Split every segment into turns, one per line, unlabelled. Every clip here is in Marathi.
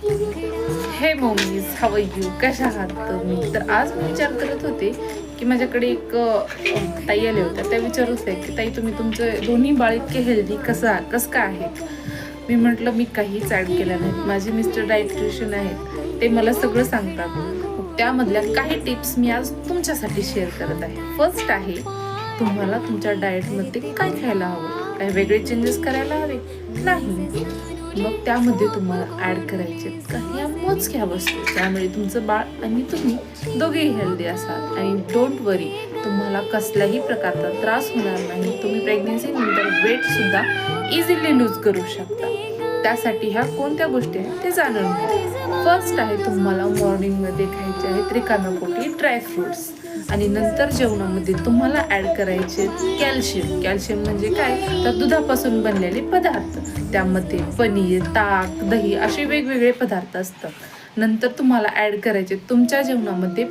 हे मम्मीज, हाव यू, कशा आहात तुम्ही? तर आज मी विचार करत होते की माझ्याकडे एक ताई आल्या होत्या. त्या विचारत आहे की ताई, तुम्ही तुमचे दोन्ही बाळ इतके हेल्दी कसं काय आहेत? मी म्हटलं मी काहीच ॲड केलं नाही. माझे मिस्टर डायटिशियन आहेत, ते मला सगळं सांगतात. मग त्यामधल्या काही टिप्स मी आज तुमच्यासाठी शेअर करत आहे. फर्स्ट आहे, तुम्हाला तुमच्या डाएटमध्ये काय खायला हवं, काही वेगळे चेंजेस करायला हवे नाही. मग त्यामध्ये तुम्हाला ॲड करायचे काही मोजक्या वस्तू, त्यामुळे तुमचं बाळ आणि तुम्ही दोघेही हेल्दी असाल. आणि डोंट वरी, तुम्हाला कसल्याही प्रकारचा त्रास होणार नाही. तुम्ही प्रेग्नेन्सीनंतर वेटसुद्धा इझिली लूज करू शकता. त्यासाठी ह्या कोणत्या गोष्टी आहेत ते जाणून घ्या. फर्स्ट आहे, तुम्हाला मॉर्निंगमध्ये खायचे आहेत रिकाम्या पोटी ड्रायफ्रुट्स. आणि नंतर जेवणामध्ये तुम्हाला ॲड करायचे कॅल्शियम म्हणजे काय, तर दुधापासून बनलेले पदार्थ. त्यामध्ये पनीर, ताक, दही असे वेगवेगळे पदार्थ असतात. नंतर तुम्हाला ॲड करायचे तुमच्या जेवणामध्ये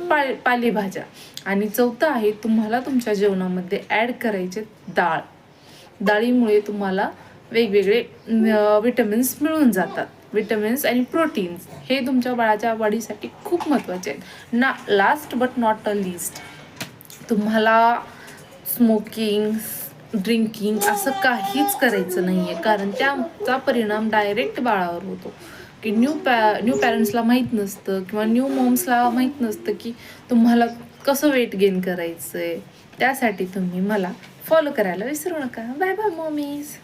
पालेभाज्या. आणि चौथं आहे, तुम्हाला तुमच्या जेवणामध्ये ॲड करायचे डाळ. डाळीमुळे तुम्हाला वेगवेगळे विटॅमिन्स मिळून जातात. विटॅमिन्स आणि प्रोटीन्स हे तुमच्या बाळाच्या वाढीसाठी खूप महत्त्वाचे आहेत ना. Last but not a list, तुम्हाला स्मोकिंग, ड्रिंकिंग असं काहीच करायचं नाही आहे. कारण त्याचा परिणाम डायरेक्ट बाळावर होतो. की न्यू पॅरेंट्सला माहीत नसतं किंवा न्यू मॉम्सला माहीत नसतं की तुम्हाला कसं वेट गेन करायचं आहे. त्यासाठी तुम्ही मला फॉलो करायला विसरू नका. Bye bye mommies.